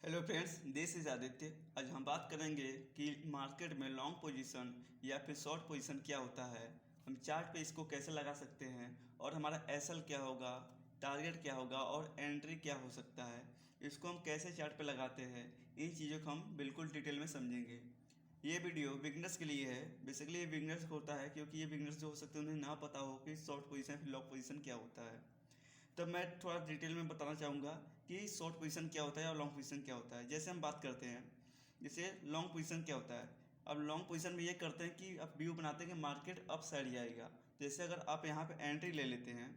Hello friends, this is Aditya. आज हम बात करेंगे कि मार्केट में लॉन्ग पोजीशन या फिर शॉर्ट पोजीशन क्या होता है, हम चार्ट पे इसको कैसे लगा सकते हैं और हमारा एसएल क्या होगा, टारगेट क्या होगा और एंट्री क्या हो सकता है, इसको हम कैसे चार्ट पे लगाते हैं। इन चीज़ों को हम बिल्कुल डिटेल में समझेंगे। ये वीडियो बिगनर्स के लिए है। बेसिकली ये बिगनर्स को होता है क्योंकि ये बिगनर्स जो हो सकते हैं उन्हें ना पता हो कि शॉर्ट पोजीशन फिर लॉन्ग पोजीशन क्या होता है। तो मैं थोड़ा डिटेल में बताना चाहूँगा कि शॉर्ट पोजीशन क्या होता है और लॉन्ग पोजीशन क्या होता है। जैसे हम बात करते हैं, जैसे लॉन्ग पोजीशन क्या होता है। अब लॉन्ग पोजीशन में ये करते हैं कि आप व्यू बनाते हैं कि मार्केट अप साइड जाएगा। जैसे अगर आप यहाँ पे एंट्री ले लेते हैं,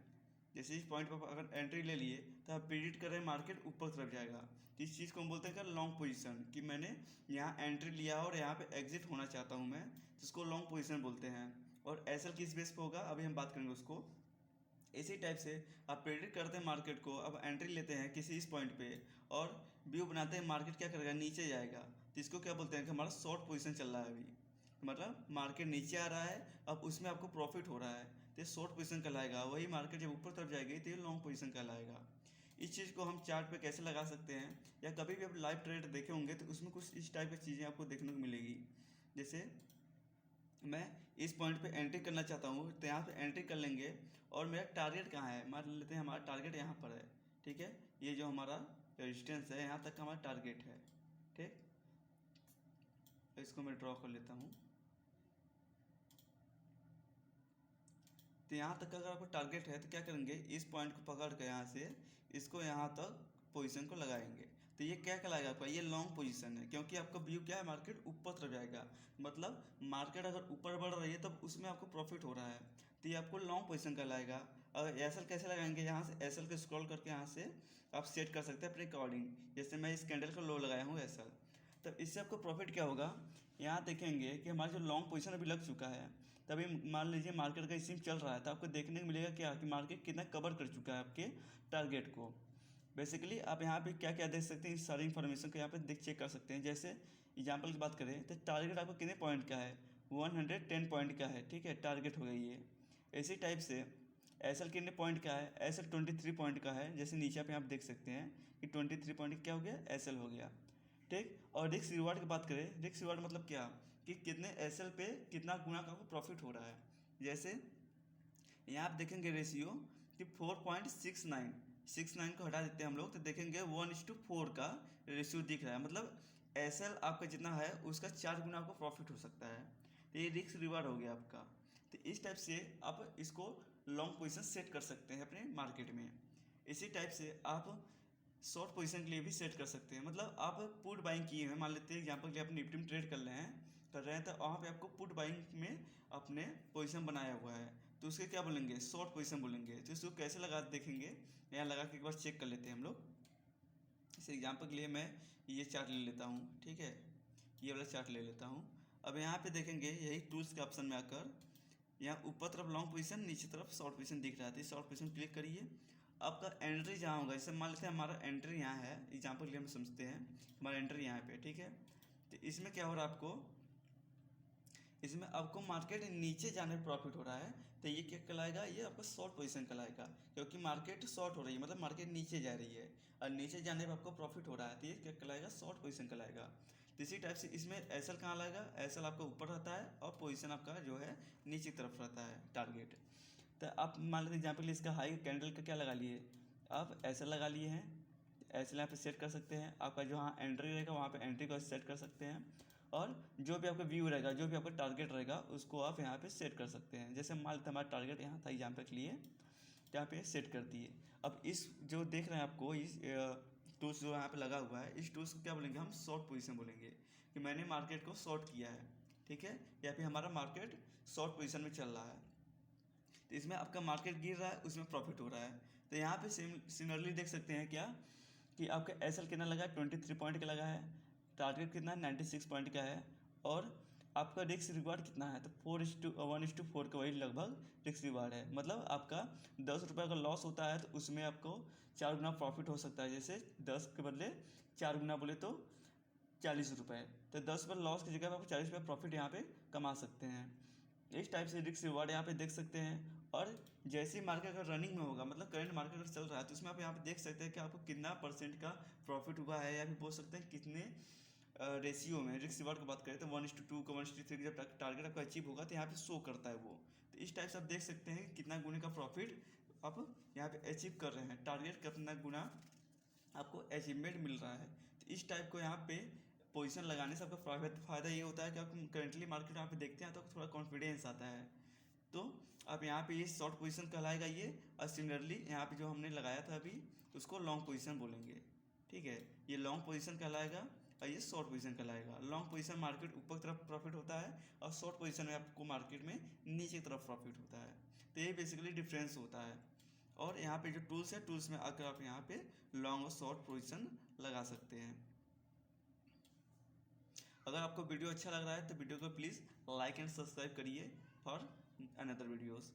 जैसे इस पॉइंट पर अगर एंट्री ले लिए तो आप प्रिडिक्ट कर रहे हैं मार्केट ऊपर तरफ जाएगा। तो इस चीज़ को हम बोलते हैं कि लॉन्ग पोजीशन, कि मैंने यहाँ एंट्री लिया और यहाँ पे एग्जिट होना चाहता हूँ मैं, जिसको लॉन्ग पोजीशन बोलते हैं। और एसएल किस बेस पे होगा अभी हम बात करेंगे उसको। इसी टाइप से आप प्रेडिक्ट करते हैं मार्केट को, अब एंट्री लेते हैं किसी इस पॉइंट पे और व्यू बनाते हैं मार्केट क्या करेगा, नीचे जाएगा। तो इसको क्या बोलते हैं कि हमारा शॉर्ट पोजीशन चल रहा है अभी, मतलब मार्केट नीचे आ रहा है, अब उसमें आपको प्रॉफिट हो रहा है, तो ये शॉर्ट पोजीशन कहलाएगा। वही मार्केट जब ऊपर तरफ जाएगी तो ये लॉन्ग पोजीशन कहलाएगा। इस चीज़ को हम चार्ट पे कैसे लगा सकते हैं, या कभी भी आप लाइव ट्रेड देखे होंगे तो उसमें कुछ इस टाइप की चीज़ें आपको देखने को मिलेगी। जैसे मैं इस पॉइंट पे एंट्री करना चाहता हूँ तो यहाँ पे एंट्री कर लेंगे और मेरा टारगेट कहाँ है, मान लेते हैं हमारा टारगेट यहाँ पर है। ठीक है, ये जो हमारा रेजिस्टेंस है यहाँ तक का हमारा टारगेट है। ठीक, तो इसको मैं ड्रॉ कर लेता हूँ। तो यहाँ तक का अगर आपको टारगेट है तो क्या करेंगे, इस पॉइंट को पकड़ कर यहाँ से इसको यहाँ तक पोजीशन को लगाएंगे। तो ये क्या कहलाएगा आपका, ये लॉन्ग पोजीशन है, क्योंकि आपका व्यू क्या है, मार्केट ऊपर तरफ जाएगा। मतलब मार्केट अगर ऊपर बढ़ रही है तब उसमें आपको प्रॉफिट हो रहा है, तो ये आपको लॉन्ग पोजीशन कहलाएगा। अगर एसएल कैसे लगाएंगे, यहाँ से एसएल को स्क्रॉल करके यहाँ से आप सेट कर सकते हैं अपने अकॉर्डिंग। जैसे मैं इस कैंडल का लो लगाया हूँ एसएल, तब इससे आपको प्रॉफिट क्या होगा, यहाँ देखेंगे कि हमारा जो लॉन्ग पोजीशन अभी लग चुका है, तभी मान लीजिए मार्केट का इसी में चल रहा है, तो आपको देखने को मिलेगा क्या कि मार्केट कितना कवर कर चुका है आपके टारगेट को। बेसिकली आप यहाँ पे क्या क्या देख सकते हैं, इस सारी इन्फॉर्मेशन को यहाँ पे देख चेक कर सकते हैं। जैसे एग्जांपल की बात करें तो टारगेट आपको कितने पॉइंट का है, 110 पॉइंट का है। ठीक है, टारगेट हो गई है। इसी टाइप से एसएल कितने पॉइंट का है, एसएल 23 पॉइंट का है। जैसे नीचे पे आप देख सकते हैं कि 23 पॉइंट क्या हो गया, एसएल हो गया। ठीक, और रिस्क रिवार्ड की बात करें, रिस्क रिवार्ड मतलब क्या, कि कितने एसएल पे कितना गुना का प्रॉफिट हो रहा है। जैसे यहाँ आप देखेंगे रेशियो कि 4.69 को हटा देते हैं हम लोग, तो देखेंगे 1:4 का रेशियो दिख रहा है। मतलब एसएल आपका जितना है उसका 4 गुना आपको प्रॉफिट हो सकता है। तो ये रिस्क रिवार्ड हो गया आपका। तो इस टाइप से आप इसको लॉन्ग पोजीशन सेट कर सकते हैं अपने मार्केट में। इसी टाइप से आप शॉर्ट पोजीशन के लिए भी सेट कर सकते हैं। मतलब आप पुट बाइंग किए हैं, मान लेते हैं एग्जांपल के लिए आप निफ्टी में ट्रेड कर रहे हैं, तो वहाँ पे आपको पुट बाइंग में अपने पोजीशन बनाया हुआ है, तो उसके क्या बोलेंगे, शॉर्ट पोजीशन बोलेंगे। तो इसको कैसे लगा देखेंगे, यहाँ लगा के एक बार चेक कर लेते हैं हम लोग। इस एग्जांपल के लिए मैं ये चार्ट ले लेता हूँ। ठीक है, ये वाला चार्ट ले लेता हूँ। अब यहाँ पे देखेंगे यही टूल्स के ऑप्शन में आकर यहाँ ऊपर तरफ लॉन्ग पोजीशन, नीचे तरफ शॉर्ट पोजीशन दिख रहा है, तो शॉर्ट पोजीशन क्लिक करिए। आपका एंट्री जहाँ होगा, जैसे मान लेते हैं हमारा एंट्री यहाँ है, एग्जांपल के लिए हम समझते हैं हमारा एंट्री यहाँ पे। ठीक है, तो इसमें क्या हो रहा है आपको, इसमें आपको मार्केट नीचे जाने में प्रॉफिट हो रहा है, तो ये क्या कहलाएगा, ये आपका शॉर्ट पोजीशन कहलाएगा। क्योंकि मार्केट शॉर्ट हो रही है, मतलब मार्केट नीचे जा रही है और नीचे जाने पर आपको प्रॉफिट हो रहा है, तो ये क्या कहलाएगा, शॉर्ट पोजीशन कहलाएगा। तो इसी टाइप से इसमें एसएल कहाँ लाएगा, एसएल आपका ऊपर रहता है और पोजीशन आपका जो है नीचे की तरफ रहता है, टारगेट। तो आप मान लेते एग्जाम्पल इसका हाई कैंडल का क्या लगा लिए, आप एसएल लगा लिए हैं, एसएल यहाँ पे सेट कर सकते हैं। आपका जो हाँ एंट्री रहेगा वहाँ पे एंट्री को सेट कर सकते हैं, और जो भी आपका व्यू रहेगा, जो भी आपका टारगेट रहेगा उसको आप यहाँ पे सेट कर सकते हैं। जैसे मान लेते हमारा टारगेट यहाँ था, एग्जाम्पल के लिए यहाँ पे सेट कर दिए। अब इस जो देख रहे हैं आपको, इस टूल्स जो यहाँ पे लगा हुआ है, इस टूल्स को क्या बोलेंगे, हम शॉर्ट पोजीशन बोलेंगे, कि मैंने मार्केट को शॉर्ट किया है। ठीक है, या फिर हमारा मार्केट शॉर्ट पोजीशन में चल रहा है, तो इसमें आपका मार्केट गिर रहा है, उसमें प्रॉफिट हो रहा है। तो यहाँ पे सिमिलरली देख सकते हैं क्या, कि आपका एसएल कितना लगा है, 23 पॉइंट का लगा है, टारगेट कितना है, 96 पॉइंट का है, और आपका रिस्क रिवार्ड कितना है, तो 4:1:4 का वही लगभग रिस्क रिवार्ड है। मतलब आपका 10 रुपये का लॉस होता है तो उसमें आपको 4 गुना प्रॉफिट हो सकता है। जैसे 10 के बदले 4 गुना बोले तो 40 रुपये, तो 10 पर लॉस की जगह पर आप 40 रुपये प्रॉफिट यहाँ पे कमा सकते हैं। इस टाइप से रिस्क रिवार्ड यहाँ पे देख सकते हैं। और जैसे ही मार्केट अगर रनिंग में होगा, मतलब करंट मार्केट अगर चल रहा है, तो उसमें आप यहाँ पे देख सकते हैं कि आपको कितना परसेंट का प्रॉफिट हुआ है, या फिर बोल सकते हैं कितने रेशियो में, रिस्क रिवार्ड की बात करें तो 1:2 का 1:3 का जब टारगेट आपका अचीव होगा तो यहाँ पे शो करता है वो। तो इस टाइप से आप देख सकते हैं कि कितना गुने का प्रॉफिट आप यहाँ पे अचीव कर रहे हैं, टारगेट कितना गुना आपको अचीवमेंट मिल रहा है। तो इस टाइप को यहाँ पे पोजीशन लगाने से आपका फ़ायदा ये होता है कि आप करेंटली मार्केट यहाँ पे देखते हैं तो थोड़ा कॉन्फिडेंस आता है। तो अब यहाँ पे ये शॉर्ट पोजीशन कहलाएगा ये, और सिमिलरली यहाँ पे जो हमने लगाया था अभी उसको लॉन्ग पोजीशन बोलेंगे। ठीक है, ये लॉन्ग पोजीशन कहलाएगा और ये शॉर्ट पोजीशन कहलाएगा। लॉन्ग पोजीशन मार्केट ऊपर की तरफ प्रॉफिट होता है, और शॉर्ट पोजीशन में आपको मार्केट में नीचे की तरफ प्रॉफिट होता है। तो ये बेसिकली डिफरेंस होता है। और यहाँ पे जो टूल्स है, टूल्स में आकर आप यहाँ पे लॉन्ग और शॉर्ट पोजीशन लगा सकते हैं। अगर आपको वीडियो अच्छा लग रहा है तो वीडियो को प्लीज़ लाइक एंड सब्सक्राइब करिए फॉर अनदर वीडियोज़।